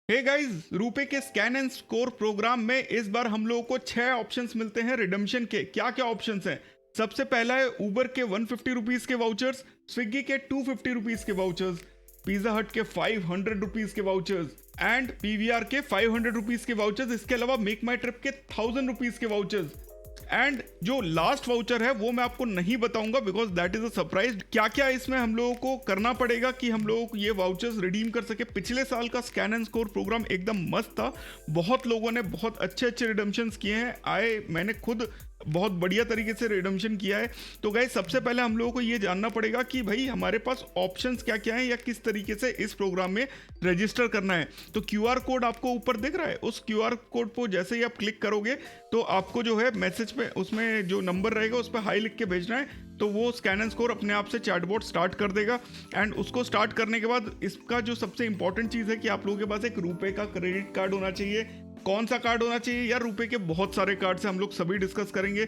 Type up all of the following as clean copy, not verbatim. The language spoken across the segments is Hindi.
हे गाइस, रुपए के स्कैन एंड स्कोर प्रोग्राम में इस बार हम लोगों को 6 ऑप्शंस मिलते हैं रिडम्पशन के। क्या क्या ऑप्शंस हैं? सबसे पहला है उबर के 150 रुपीज के वाउचर्स, स्विगी के 250 रुपीज के वाउचर्स, पिज्जा हट के 500 रुपीज के वाउचर्स एंड पीवीआर के 500 रुपीज के वाउचर्स। इसके अलावा मेक माई ट्रिप के 1000 रुपीज के वाउचर्स। एंड जो लास्ट वाउचर है वो मैं आपको नहीं बताऊंगा because that is a surprise. क्या क्या इसमें हम लोगों को करना पड़ेगा कि हम लोगों को ये वाउचर्स रिडीम कर सके। पिछले साल का स्कैन एंड स्कोर प्रोग्राम एकदम मस्त था, बहुत लोगों ने बहुत अच्छे अच्छे रिडम्पशंस किए हैं। मैंने खुद बहुत बढ़िया तरीके से रिडम्पशन किया है। तो गाइस, सबसे पहले हम लोगों को ये जानना पड़ेगा कि भाई हमारे पास ऑप्शंस क्या क्या हैं या किस तरीके से इस प्रोग्राम में रजिस्टर करना है। तो क्यूआर कोड आपको ऊपर दिख रहा है, उस क्यूआर कोड पर जैसे ही आप क्लिक करोगे तो आपको जो है मैसेज पे उसमें जो नंबर रहेगा उस पर हाई लिख के भेजना है। तो वो स्कैन एंड स्कोर अपने आप से चैटबॉट स्टार्ट कर देगा। एंड उसको स्टार्ट करने के बाद इसका जो सबसे इंपॉर्टेंट चीज़ है कि आप लोगों के पास एक रुपए का क्रेडिट कार्ड होना चाहिए। कौन सा कार्ड होना चाहिए यार? रुपए के बहुत सारे कार्ड से हम लोग सभी डिस्कस करेंगे,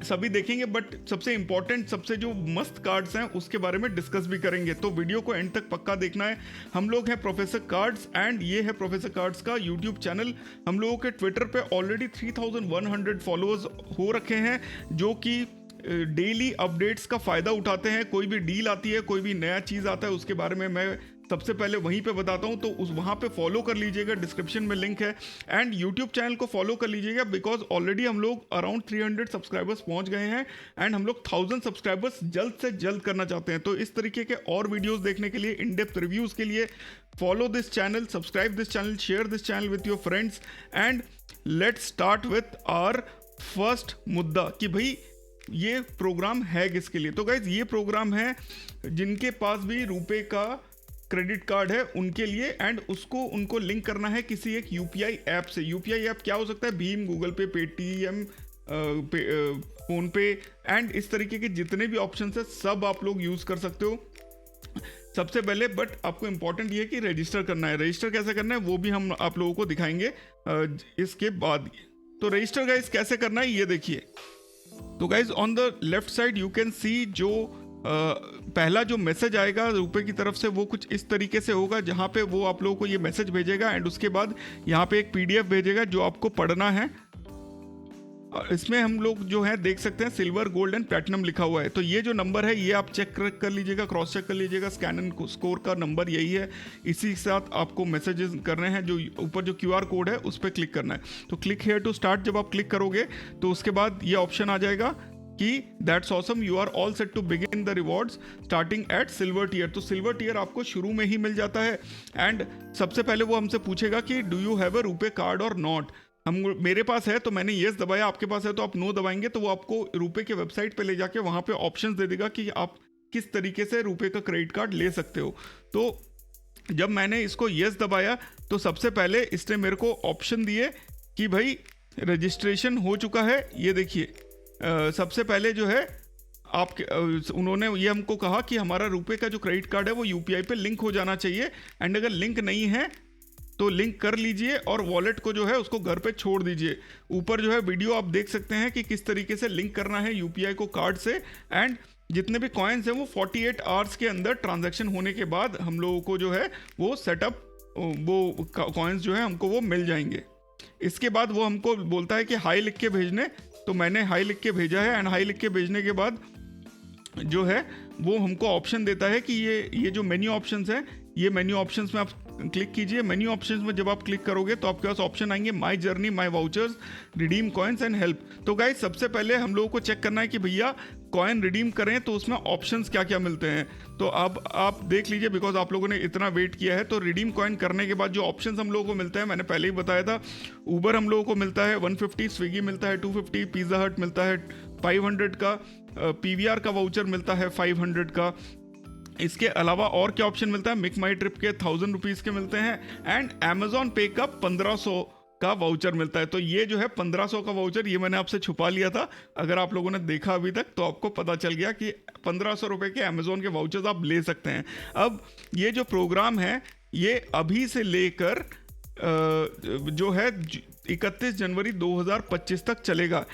सभी देखेंगे, बट सबसे इंपॉर्टेंट सबसे जो मस्त कार्ड्स हैं उसके बारे में डिस्कस भी करेंगे। तो वीडियो को एंड तक पक्का देखना है। हम लोग हैं प्रोफेसर कार्ड्स एंड ये है प्रोफेसर कार्ड्स का यूट्यूब चैनल। हम लोगों के ट्विटर पे ऑलरेडी 3100 फॉलोअर्स हो रखे हैं जो कि डेली अपडेट्स का फ़ायदा उठाते हैं। कोई भी डील आती है, कोई भी नया चीज़ आता है, उसके बारे में मैं सबसे पहले वहीं पे बताता हूँ। तो उस वहाँ पे फॉलो कर लीजिएगा, डिस्क्रिप्शन में लिंक है। एंड यूट्यूब चैनल को फॉलो कर लीजिएगा बिकॉज ऑलरेडी हम लोग अराउंड 300 सब्सक्राइबर्स पहुँच गए हैं एंड हम लोग 1000 सब्सक्राइबर्स जल्द से जल्द करना चाहते हैं। तो इस तरीके के और वीडियोस देखने के लिए, इन डेप्थ रिव्यूज़ के लिए follow this channel, subscribe this channel, share this channel with your friends. And let's start with our first मुद्दा कि भाई ये प्रोग्राम है किसके लिए। तो गाइज, ये प्रोग्राम है जिनके पास भी रुपए का क्रेडिट कार्ड है उनके लिए। एंड उसको उनको लिंक करना है किसी एक यूपीआई ऐप से। यूपीआई ऐप क्या हो सकता है? भीम, गूगल पे, पेटीएम, फोन पे एंड इस तरीके के जितने भी ऑप्शन है सब आप लोग यूज़ कर सकते हो। सबसे पहले बट आपको इंपॉर्टेंट ये है कि रजिस्टर करना है। रजिस्टर कैसे करना है वो भी हम आप लोगों को दिखाएंगे इसके बाद। तो रजिस्टर गाइज कैसे करना है ये देखिए। तो guys on the left side you can see जो पहला जो मैसेज आएगा रुपए की तरफ से वो कुछ इस तरीके से होगा जहाँ पे वो आप लोगों को ये मैसेज भेजेगा एंड उसके बाद यहाँ पे एक पीडीएफ भेजेगा जो आपको पढ़ना है। इसमें हम लोग जो है देख सकते हैं सिल्वर, गोल्ड एंड प्लैटिनम लिखा हुआ है। तो ये जो नंबर है ये आप चेक कर लीजिएगा, क्रॉस चेक कर लीजिएगा। स्कैन एंड स्कोर का नंबर यही है, इसी के साथ आपको मैसेजेस करने हैं। जो ऊपर जो क्यूआर कोड है उस पर क्लिक करना है। तो क्लिक हेयर टू स्टार्ट जब आप क्लिक करोगे तो उसके बाद ये ऑप्शन आ जाएगा कि that's awesome, you are all set to begin the rewards starting at silver tier. तो सिल्वर टियर आपको शुरू में ही मिल जाता है। एंड सबसे पहले वो हमसे पूछेगा कि डू यू हैव अ रुपए कार्ड और नॉट। मेरे पास है तो मैंने येस दबाया, आपके पास है तो आप नो दबाएंगे। तो वो आपको रुपए के वेबसाइट पे ले जाके वहाँ पे ऑप्शंस दे देगा कि आप किस तरीके से रुपए का क्रेडिट कार्ड ले सकते हो। तो जब मैंने इसको येस दबाया तो सबसे पहले इसने मेरे को ऑप्शन दिए कि भाई रजिस्ट्रेशन हो चुका है। ये देखिए सबसे पहले जो है उन्होंने ये हमको कहा कि हमारा रुपए का जो क्रेडिट कार्ड है वो यूपीआई पे लिंक हो जाना चाहिए। एंड अगर लिंक नहीं है तो लिंक कर लीजिए और वॉलेट को जो है उसको घर पे छोड़ दीजिए। ऊपर जो है वीडियो आप देख सकते हैं कि किस तरीके से लिंक करना है यूपीआई को कार्ड से। एंड जितने भी कॉइन्स हैं वो 48 आवर्स के अंदर ट्रांजैक्शन होने के बाद हम लोगों को जो है वो सेटअप, वो कॉइन्स जो है हमको वो मिल जाएंगे। इसके बाद वो हमको बोलता है कि हाई लिख के भेजने। तो मैंने हाई लिख के भेजा है। एंड हाई लिख के भेजने के बाद जो है वो हमको ऑप्शन देता है कि ये जो मेन्यू ऑप्शंस हैं, ये मेन्यू ऑप्शंस में आप क्लिक कीजिए। मेन्यू ऑप्शंस में जब आप क्लिक करोगे तो आपके पास ऑप्शन आएंगे my journey, my vouchers, redeem coins and help. तो गाइस, सबसे पहले हम लोगों को चेक करना है कि भैया कॉइन रिडीम करें तो उसमें ऑप्शंस क्या क्या मिलते हैं। तो अब आप देख लीजिए बिकॉज आप लोगों ने इतना वेट किया है। तो रिडीम कॉइन करने के बाद जो ऑप्शंस हम लोगों को मिलते हैं मैंने पहले ही बताया था। ऊबर हम लोगों को मिलता है 150, स्विगी मिलता है 250, पिज्जा हट मिलता है 500 का, पीवीआर का वाउचर मिलता है 500 का। इसके अलावा और क्या ऑप्शन मिलता है? मेक माई ट्रिप के 1000 रुपीज़ के मिलते हैं एंड अमेजॉन पे का 1500 का वाउचर मिलता है। तो ये जो है 1500 का वाउचर ये मैंने आपसे छुपा लिया था। अगर आप लोगों ने देखा अभी तक तो आपको पता चल गया कि 1500 रुपये के अमेजॉन के वाउचर्स आप ले सकते हैं। अब ये जो प्रोग्राम है ये अभी से लेकर जो है 31 जनवरी 2025 तक चलेगा।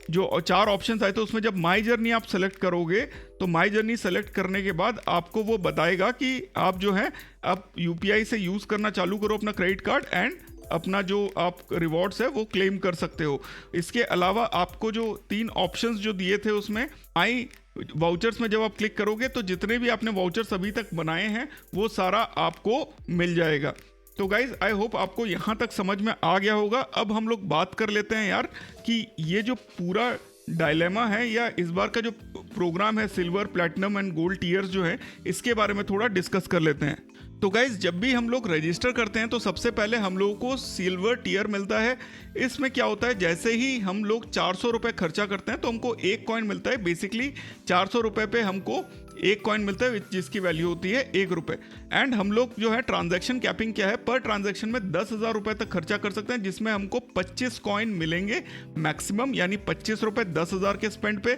जो 4 ऑप्शंस आए थे उसमें जब माई जर्नी आप सेलेक्ट करोगे तो माई जर्नी सेलेक्ट करने के बाद आपको वो बताएगा कि आप जो है आप यूपीआई से यूज़ करना चालू करो अपना क्रेडिट कार्ड एंड अपना जो आप रिवॉर्ड्स है वो क्लेम कर सकते हो। इसके अलावा आपको जो 3 ऑप्शंस जो दिए थे उसमें माई वाउचर्स में जब आप क्लिक करोगे तो जितने भी आपने वाउचर्स अभी तक बनाए हैं वो सारा आपको मिल जाएगा। तो गाइज आई होप आपको यहाँ तक समझ में आ गया होगा। अब हम लोग बात कर लेते हैं यार कि ये जो पूरा डायलेमा है या इस बार का जो प्रोग्राम है silver platinum and gold tears जो है इसके बारे में थोड़ा डिस्कस कर लेते हैं। तो गाइज जब भी हम लोग रजिस्टर करते हैं तो सबसे पहले हम लोगों को सिल्वर टीयर मिलता है। इसमें क्या होता है, जैसे ही हम लोग 400 रुपये खर्चा करते हैं तो हमको एक कॉइन मिलता है। बेसिकली 400 रुपये पे हमको एक कॉइन मिलता है जिसकी वैल्यू होती है 1 रुपये। एंड हम लोग जो है ट्रांजैक्शन कैपिंग क्या है, पर ट्रांजैक्शन में 10,000 रुपये तक खर्चा कर सकते हैं जिसमें हमको 25 कॉइन मिलेंगे मैक्सिमम, यानी 25 रुपये 10,000 के स्पेंड पे।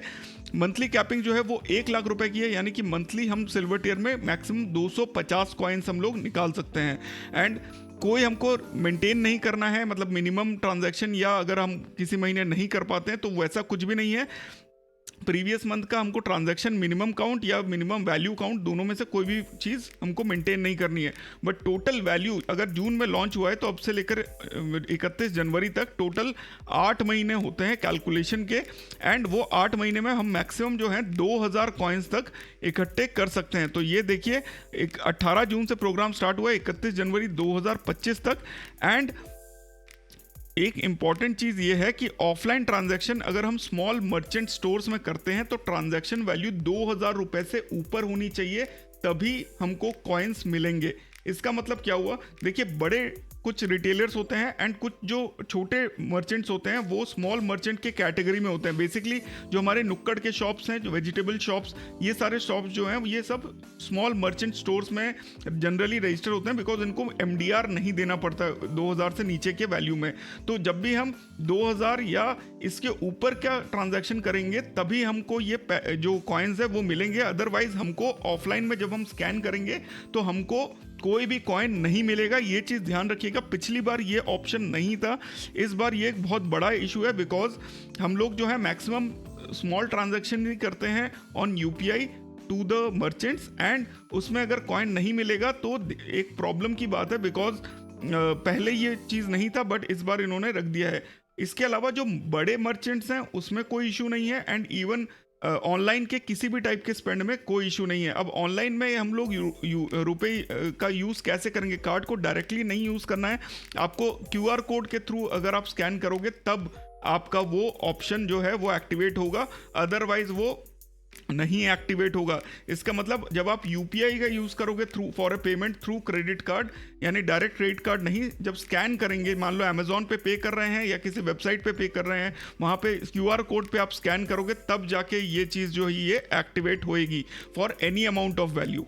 मंथली कैपिंग जो है वो 1 लाख रुपए की है, यानी कि मंथली हम सिल्वर टियर में मैक्सिमम 250 कॉइन्स हम लोग निकाल सकते हैं। एंड कोई हमको मेंटेन नहीं करना है, मतलब मिनिमम ट्रांजैक्शन या अगर हम किसी महीने नहीं कर पाते हैं तो वैसा कुछ भी नहीं है। प्रीवियस मंथ का हमको ट्रांजैक्शन मिनिमम काउंट या मिनिमम वैल्यू काउंट दोनों में से कोई भी चीज़ हमको मेंटेन नहीं करनी है। बट टोटल वैल्यू अगर जून में लॉन्च हुआ है तो अब से लेकर 31 जनवरी तक टोटल 8 महीने होते हैं कैलकुलेशन के। एंड वो 8 महीने में हम मैक्सिमम जो है 2000 कॉइन्स तक इकट्ठे कर सकते हैं। तो ये देखिए 18 जून से प्रोग्राम स्टार्ट हुआ है 31 जनवरी 2025 तक। एंड एक इम्पॉर्टेंट चीज़ ये है कि ऑफलाइन ट्रांजैक्शन अगर हम स्मॉल मर्चेंट स्टोर्स में करते हैं तो ट्रांजैक्शन वैल्यू 2000 रुपये से ऊपर होनी चाहिए, तभी हमको कॉइन्स मिलेंगे। इसका मतलब क्या हुआ, देखिए बड़े कुछ रिटेलर्स होते हैं एंड कुछ जो छोटे मर्चेंट्स होते हैं वो स्मॉल मर्चेंट के कैटेगरी में होते हैं। बेसिकली जो हमारे नुक्कड़ के शॉप्स हैं, जो वेजिटेबल शॉप्स, ये सारे शॉप्स जो हैं ये सब स्मॉल मर्चेंट स्टोर्स में जनरली रजिस्टर होते हैं बिकॉज इनको MDR नहीं देना पड़ता 2000 से नीचे के वैल्यू में। तो जब भी हम 2000 या इसके ऊपर का ट्रांजैक्शन करेंगे तभी हमको ये जो कॉइन्स है वो मिलेंगे। अदरवाइज हमको ऑफलाइन में जब हम स्कैन करेंगे तो हमको कोई भी कॉइन नहीं मिलेगा। ये चीज़ ध्यान रखिएगा, पिछली बार ये ऑप्शन नहीं था, इस बार ये एक बहुत बड़ा इशू है बिकॉज हम लोग जो है मैक्सिमम स्मॉल ट्रांजैक्शन ही करते हैं on UPI to the merchants. And उसमें अगर कॉइन नहीं मिलेगा तो एक प्रॉब्लम की बात है बिकॉज पहले ये चीज़ नहीं था बट इस बार इन्होंने रख दिया है। इसके अलावा जो बड़े मर्चेंट्स हैं उसमें कोई इशू नहीं है एंड इवन ऑनलाइन के किसी भी टाइप के स्पेंड में कोई इशू नहीं है। अब ऑनलाइन में हम लोग रुपए का यूज़ कैसे करेंगे, कार्ड को डायरेक्टली नहीं यूज़ करना है, आपको QR कोड के थ्रू अगर आप स्कैन करोगे तब आपका वो ऑप्शन जो है वो एक्टिवेट होगा, अदरवाइज वो नहीं एक्टिवेट होगा। इसका मतलब जब आप UPI का यूज़ करोगे through for a payment through credit card, यानी डायरेक्ट क्रेडिट कार्ड नहीं, जब स्कैन करेंगे, मान लो अमेजोन पे कर रहे हैं या किसी वेबसाइट पे कर रहे हैं, वहाँ पे QR कोड पे आप स्कैन करोगे तब जाके ये चीज़ जो है ये एक्टिवेट होएगी for any amount of value.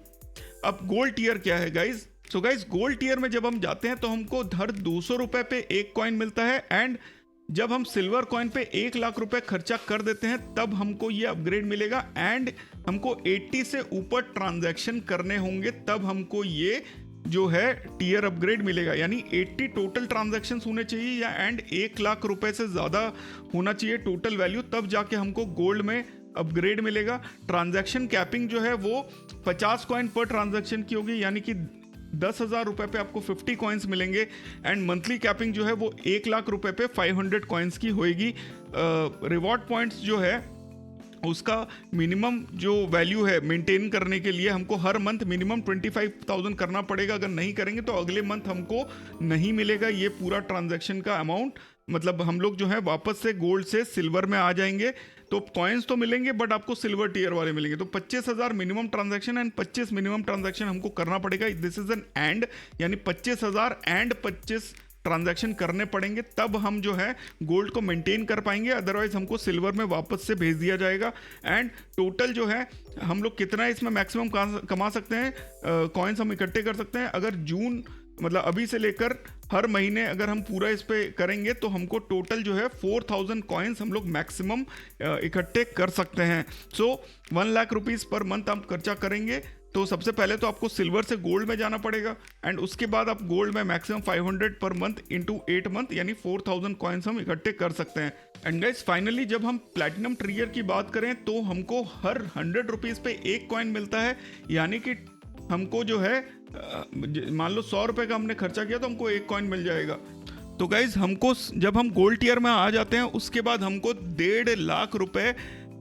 अब गोल्ड टीयर क्या है guys? So guys gold tier में जब हम जाते हैं तो हमको हर 200 रुपये पे एक कॉइन मिलता है। एंड जब हम सिल्वर कॉइन पे 1 लाख रुपए खर्चा कर देते हैं तब हमको ये अपग्रेड मिलेगा। एंड हमको 80 से ऊपर ट्रांजैक्शन करने होंगे तब हमको ये जो है टीयर अपग्रेड मिलेगा, यानी 80 टोटल ट्रांजैक्शंस होने चाहिए या एंड 1 लाख रुपए से ज़्यादा होना चाहिए टोटल वैल्यू, तब जाके हमको गोल्ड में अपग्रेड मिलेगा। ट्रांजैक्शन कैपिंग जो है वो 50 कॉइन पर ट्रांजैक्शन की होगी, यानी कि 10,000 रुपये पे आपको 50 कॉइन्स मिलेंगे। एंड मंथली कैपिंग जो है वो 1 लाख रुपए पे 500 कॉइन्स की होएगी। रिवॉर्ड पॉइंट्स जो है उसका मिनिमम जो वैल्यू है मेंटेन करने के लिए हमको हर मंथ मिनिमम 25,000 करना पड़ेगा, अगर नहीं करेंगे तो अगले मंथ हमको नहीं मिलेगा ये पूरा ट्रांजैक्शन का अमाउंट। मतलब हम लोग जो है वापस से गोल्ड से सिल्वर में आ जाएंगे, तो कॉइन्स तो मिलेंगे बट आपको सिल्वर टीयर वाले मिलेंगे। तो 25,000 minimum transaction and 25 minimum transaction हमको करना पड़ेगा। दिस इज एन एंड, यानी 25,000 एंड 25 ट्रांजैक्शन करने पड़ेंगे तब हम जो है गोल्ड को मेंटेन कर पाएंगे, अदरवाइज हमको सिल्वर में वापस से भेज दिया जाएगा। एंड टोटल जो है हम लोग कितना इसमें मैक्सिमम कमा सकते हैं, कॉइन्स हम इकट्ठे कर सकते हैं। अगर जून मतलब अभी से लेकर हर महीने अगर हम पूरा इस पे करेंगे तो हमको टोटल जो है 4000 कॉइन्स हम लोग मैक्सिमम इकट्ठे कर सकते हैं। सो 1 लाख रुपीज़ पर मंथ हम खर्चा करेंगे तो सबसे पहले तो आपको सिल्वर से गोल्ड में जाना पड़ेगा, एंड उसके बाद आप गोल्ड में maximum 500 per month into 8 month यानी 4000 कॉइन्स हम इकट्ठे कर सकते हैं। एंड गाइस फाइनली जब हम प्लैटिनम ट्रिगर की बात करें तो हमको हर 100 रुपीज़ पे एक कॉइन मिलता है, यानी कि हमको जो है मान लो 100 रुपये का हमने खर्चा किया तो हमको एक कॉइन मिल जाएगा। तो गाइज हमको जब हम गोल्ड टियर में आ जाते हैं उसके बाद हमको 1.5 लाख रुपए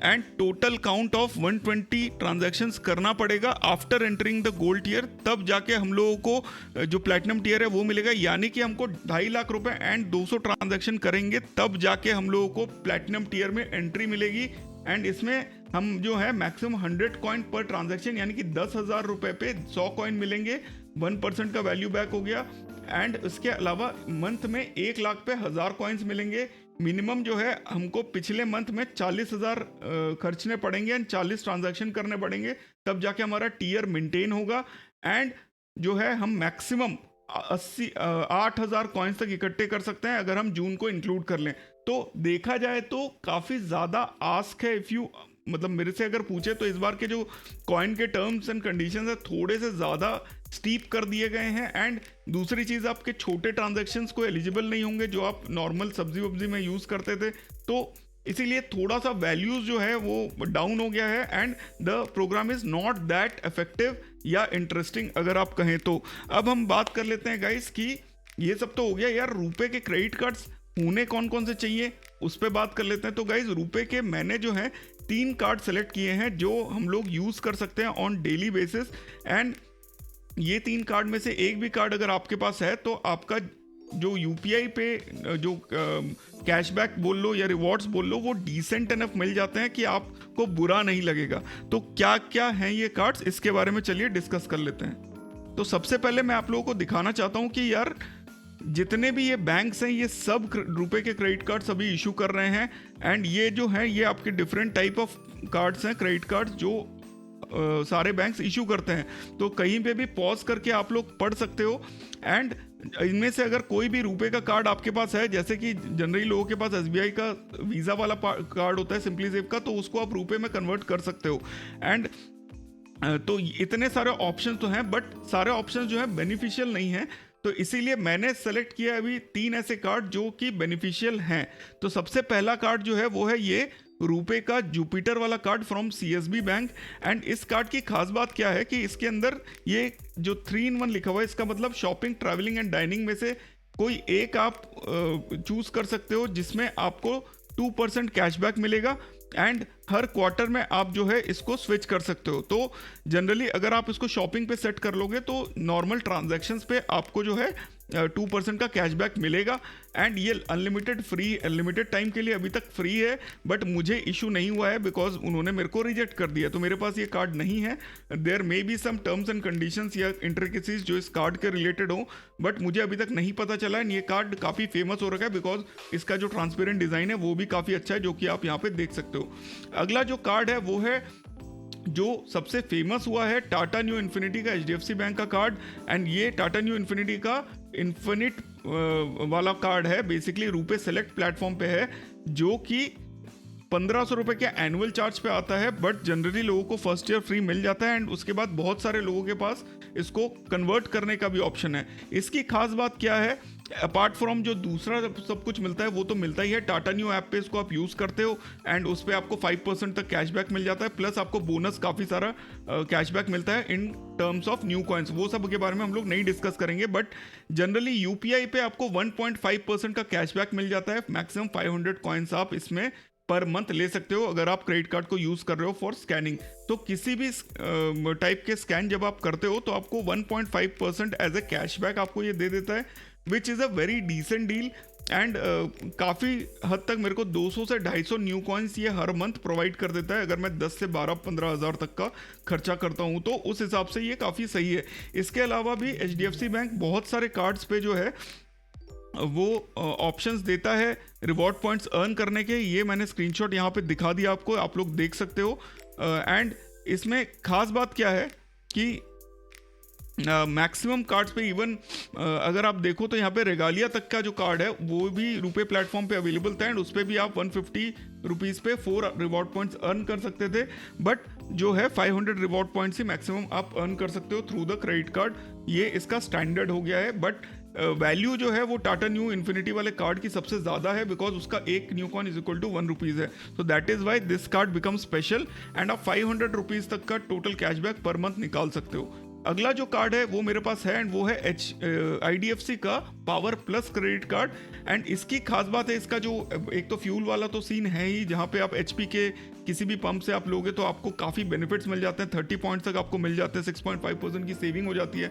and total count of 120 transactions करना पड़ेगा after entering the gold tier, तब जाके हम लोगों को जो प्लैटिनम टियर है वो मिलेगा। यानी कि हमको 2.5 लाख रुपए एंड 200 ट्रांजैक्शन करेंगे तब जाके हम लोगों को प्लैटिनम टियर में एंट्री मिलेगी। एंड इसमें हम जो है मैक्सिमम 100 कॉइन पर ट्रांजैक्शन यानी कि 10,000 रुपए पे 100 कॉइन मिलेंगे, 1% का वैल्यू बैक हो गया। एंड इसके अलावा मंथ में 1 लाख पे 1000 कॉइन्स मिलेंगे। मिनिमम जो है हमको पिछले मंथ में 40,000 खर्चने पड़ेंगे एंड 40 ट्रांजैक्शन करने पड़ेंगे, तब जाके हमारा टियर मेंटेन होगा। एंड जो है हम मैक्सिमम 8,000 कॉइन्स तक इकट्ठे कर सकते हैं अगर हम जून को इंक्लूड कर लें। तो देखा जाए तो काफ़ी ज़्यादा आस्क है, इफ़ यू मतलब मेरे से अगर पूछे तो इस बार के जो कॉइन के टर्म्स एंड कंडीशंस है थोड़े से ज़्यादा स्टीप कर दिए गए हैं। एंड दूसरी चीज़, आपके छोटे ट्रांजैक्शंस को एलिजिबल नहीं होंगे जो आप नॉर्मल सब्जी वब्जी में यूज़ करते थे, तो इसीलिए थोड़ा सा वैल्यूज़ जो है वो डाउन हो गया है and the programme is not that effective या इंटरेस्टिंग अगर आप कहें तो। अब हम बात कर लेते हैं गाइस कि ये सब तो हो गया यार, रुपए के क्रेडिट कार्ड्स होने कौन कौन से चाहिए उस पर बात कर लेते हैं। तो गाइज रुपए के मैंने जो है 3 कार्ड सेलेक्ट किए हैं जो हम लोग यूज़ कर सकते हैं ऑन डेली बेसिस। एंड ये 3 कार्ड में से एक भी कार्ड अगर आपके पास है तो आपका जो यूपीआई पे जो कैशबैक बोल लो या रिवॉर्ड्स बोल लो वो डिसेंट एनफ मिल जाते हैं कि आपको बुरा नहीं लगेगा। तो क्या क्या हैं ये कार्ड्स, इसके बारे में चलिए डिस्कस कर लेते हैं। तो सबसे पहले मैं आप लोगों को दिखाना चाहता हूँ कि यार जितने भी ये बैंक्स हैं ये सब रुपए के क्रेडिट कार्ड्स अभी इशू कर रहे हैं। एंड ये जो है ये आपके डिफरेंट टाइप ऑफ कार्ड्स हैं, क्रेडिट कार्ड्स जो सारे बैंक्स इशू करते हैं। तो कहीं पे भी पॉज करके आप लोग पढ़ सकते हो। एंड इनमें से अगर कोई भी रुपए का कार्ड आपके पास है, जैसे कि जनरली लोगों के पास एसबीआई का वीज़ा वाला कार्ड होता है सिंपली सेव का, तो उसको आप रुपए में कन्वर्ट कर सकते हो। एंड तो इतने सारे ऑप्शन तो हैं बट सारे ऑप्शन जो है बेनिफिशियल नहीं है, तो इसीलिए मैंने सेलेक्ट किया अभी 3 ऐसे कार्ड जो कि बेनिफिशियल हैं। तो सबसे पहला कार्ड जो है वो है ये रुपए का जुपिटर वाला card from CSB bank. And इस कार्ड की खास बात क्या है कि इसके अंदर ये जो 3 in 1 लिखा हुआ है, इसका मतलब शॉपिंग, ट्रैवलिंग एंड डाइनिंग में से कोई एक आप चूज कर सकते हो जिसमें आपको 2% कैशबैक मिलेगा। एंड हर क्वार्टर में आप जो है इसको स्विच कर सकते हो। तो जनरली अगर आप इसको शॉपिंग पे सेट कर लोगे तो नॉर्मल ट्रांजैक्शंस पे आपको जो है 2% का कैशबैक मिलेगा। एंड ये अनलिमिटेड फ्री, अनलिमिटेड टाइम के लिए अभी तक फ्री है, बट मुझे इशू नहीं हुआ है बिकॉज उन्होंने मेरे को रिजेक्ट कर दिया, तो मेरे पास ये कार्ड नहीं है। There may be some terms and conditions या इंट्रिकेसीज जो इस कार्ड के रिलेटेड हो, बट मुझे अभी तक नहीं पता चला। एंड ये कार्ड काफ़ी फेमस हो रखा है बिकॉज इसका जो ट्रांसपेरेंट डिज़ाइन है वो भी काफ़ी अच्छा है, जो कि आप यहाँ पे देख सकते हो। अगला जो कार्ड है वो है जो सबसे फेमस हुआ है टाटा न्यू इन्फिनिटी का, एचडीएफसी बैंक का कार्ड। एंड ये टाटा न्यू इन्फिनिटी का इन्फिनिट वाला कार्ड है, बेसिकली रुपए सेलेक्ट प्लेटफॉर्म पे है, जो कि 1500 रुपये के एनुअल चार्ज पे आता है, बट जनरली लोगों को फर्स्ट ईयर फ्री मिल जाता है। एंड उसके बाद बहुत सारे लोगों के पास इसको कन्वर्ट करने का भी ऑप्शन है। इसकी खास बात क्या है, अपार्ट फ्रॉम जो दूसरा सब कुछ मिलता है वो तो मिलता ही है, टाटा न्यू ऐप पे इसको आप यूज़ करते हो एंड उस पर आपको 5% तक कैशबैक मिल जाता है, प्लस आपको बोनस काफ़ी सारा कैशबैक मिलता है in terms of new coins. वो सब के बारे में हम लोग नहीं डिस्कस करेंगे, बट जनरली यूपीआई पे आपको 1.5% का कैशबैक मिल जाता है। मैक्सिमम 500 कॉइन्स आप इसमें पर मंथ ले सकते हो अगर आप क्रेडिट कार्ड को यूज़ कर रहे हो फॉर स्कैनिंग। तो किसी भी टाइप के स्कैन जब आप करते हो तो आपको 1.5% एज ए कैशबैक आपको ये दे देता है, which is a very decent deal. And काफ़ी हद तक मेरे को 200 से 250 न्यू कॉइन्स ये हर मंथ प्रोवाइड कर देता है। अगर मैं 10 से 12-15 हज़ार तक का खर्चा करता हूँ तो उस हिसाब से ये काफ़ी सही है। इसके अलावा भी एचडीएफसी बैंक बहुत सारे कार्ड्स पे जो है वो ऑप्शंस देता है रिवॉर्ड पॉइंट्स अर्न करने के। ये मैंने स्क्रीनशॉट यहाँ पे दिखा दिया आपको, आप लोग देख सकते हो। एंड इसमें खास बात क्या है कि मैक्सिमम कार्ड्स पे इवन अगर आप देखो तो यहाँ पे रेगालिया तक का जो कार्ड है वो भी रुपए प्लेटफॉर्म पे अवेलेबल था, एंड उस पर भी आप 150 रुपीज़ पे 4 रिवॉर्ड पॉइंट्स अर्न कर सकते थे, बट जो है 500 रिवॉर्ड पॉइंट्स ही मैक्सिमम आप अर्न कर सकते हो थ्रू द क्रेडिट कार्ड। ये इसका स्टैंडर्ड हो गया है, बट वैल्यू जो है वो टाटा न्यू इन्फिनिटी वाले कार्ड की सबसे ज़्यादा है, बिकॉज उसका एक Neu coin is equal to 1 rupees है। So that is why this card become special, and आप 500 रुपीज़ तक का टोटल कैशबैक पर मंथ निकाल सकते हो। अगला जो कार्ड है वो मेरे पास है, एंड वो है IDFC का power plus credit card. And इसकी खास बात है, इसका जो एक तो फ्यूल वाला तो सीन है ही, जहाँ पे आप HP के किसी भी पंप से आप लोगे तो आपको काफ़ी बेनिफिट्स मिल जाते हैं, 30 पॉइंट्स तक आपको मिल जाते हैं, 6.5% की सेविंग हो जाती है।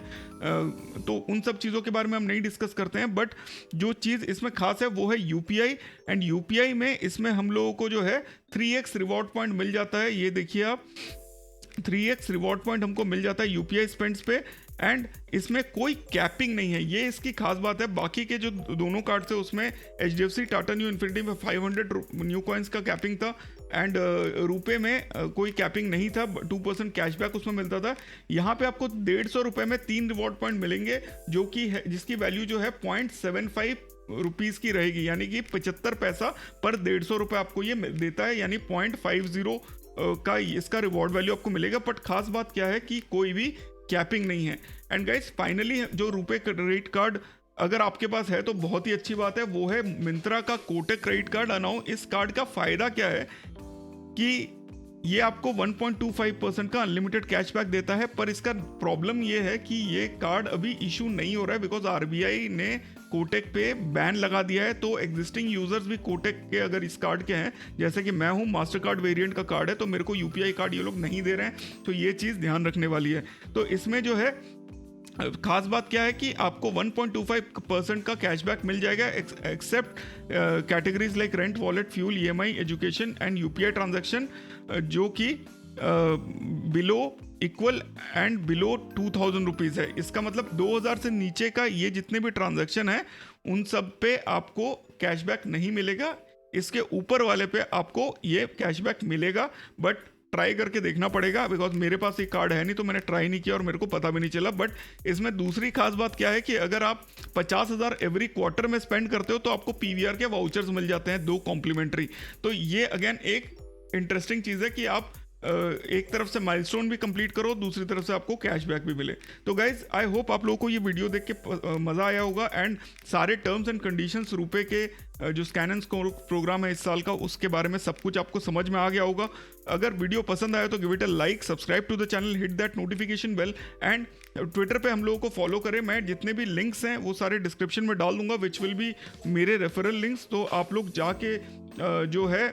तो उन सब चीज़ों के बारे में हम नहीं डिस्कस करते हैं, बट जो चीज़ इसमें खास है वो है UPI, एंड UPI में इसमें हम लोगों को जो है 3x रिवॉर्ड पॉइंट मिल जाता है। ये देखिए आप, 3x रिवॉर्ड पॉइंट हमको मिल जाता है UPI स्पेंड्स पे, एंड इसमें कोई कैपिंग नहीं है, ये इसकी खास बात है। बाकी के जो दोनों कार्ड थे उसमें HDFC टाटा न्यू इन्फिनिटी में 500 न्यू कॉइन्स का कैपिंग था, एंड रुपए में कोई कैपिंग नहीं था, 2% कैशबैक उसमें मिलता था। यहाँ पे आपको 150 रुपये में 3 रिवॉर्ड पॉइंट मिलेंगे, जो कि है जिसकी वैल्यू जो है 0.75 रुपीज़ की रहेगी, यानी कि 75 पैसा पर 150 रुपये आपको ये देता है, यानी 0.50 का इसका रिवॉर्ड वैल्यू आपको मिलेगा। बट खास बात क्या है कि कोई भी कैपिंग नहीं है। एंड गाइस फाइनली जो रुपए क्रेडिट कार्ड अगर आपके पास है तो बहुत ही अच्छी बात है, वो है मिंत्रा का कोटक क्रेडिट कार्ड अनाउ। इस कार्ड का फ़ायदा क्या है कि ये आपको 1.25% का अनलिमिटेड कैशबैक देता है, पर इसका प्रॉब्लम ये है कि ये कार्ड अभी इशू नहीं हो रहा है, बिकॉज RBI ने कोटक पे बैन लगा दिया है। तो एग्जिस्टिंग यूजर्स भी कोटक के अगर इस कार्ड के हैं, जैसे कि मैं हूँ, मास्टर कार्ड वेरिएंट का कार्ड है, तो मेरे को UPI कार्ड ये लोग नहीं दे रहे हैं, तो ये चीज़ ध्यान रखने वाली है। तो इसमें जो है खास बात क्या है कि आपको 1.25% का कैशबैक मिल जाएगा, except categories like rent, wallet, fuel, EMI, education and UPI transaction, जो कि below equal and below 2000 rupees है। इसका मतलब 2000 से नीचे का ये जितने भी ट्रांजैक्शन है उन सब पे आपको कैशबैक नहीं मिलेगा, इसके ऊपर वाले पे आपको ये कैशबैक मिलेगा, बट ट्राई करके देखना पड़ेगा, बिकॉज मेरे पास ये कार्ड है नहीं तो मैंने ट्राई नहीं किया और मेरे को पता भी नहीं चला। बट इसमें दूसरी खास बात क्या है कि अगर आप 50,000 एवरी क्वार्टर में स्पेंड करते हो तो आपको PVR के वाउचर्स मिल जाते हैं 2 कॉम्प्लीमेंट्री। तो ये अगेन एक इंटरेस्टिंग चीज़ है कि आप एक तरफ से माइलस्टोन भी कंप्लीट करो, दूसरी तरफ से आपको कैशबैक भी मिले। तो गाइज आई होप आप लोगों को ये वीडियो देख के मज़ा आया होगा, एंड सारे टर्म्स एंड कंडीशंस रुपए के जो स्कैन एंड स्कोर प्रोग्राम है इस साल का, उसके बारे में सब कुछ आपको समझ में आ गया होगा। अगर वीडियो पसंद आया तो give it a like, subscribe to the channel, hit that notification bell, and Twitter पे हम लोगों को फॉलो करें। मैं जितने भी लिंक्स हैं वो सारे डिस्क्रिप्शन में डाल दूंगा, विच विल बी मेरे रेफरल लिंक्स। तो आप लोग जाके जो है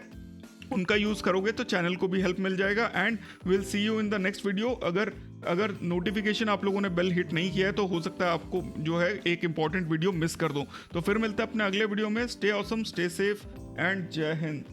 उनका यूज़ करोगे तो चैनल को भी हेल्प मिल जाएगा, and will see you in the next video. अगर नोटिफिकेशन आप लोगों ने बेल हिट नहीं किया है तो हो सकता है आपको जो है एक इंपॉर्टेंट वीडियो मिस कर दो। तो फिर मिलते हैं अपने अगले वीडियो में। Stay awesome, stay safe, and जय हिंद।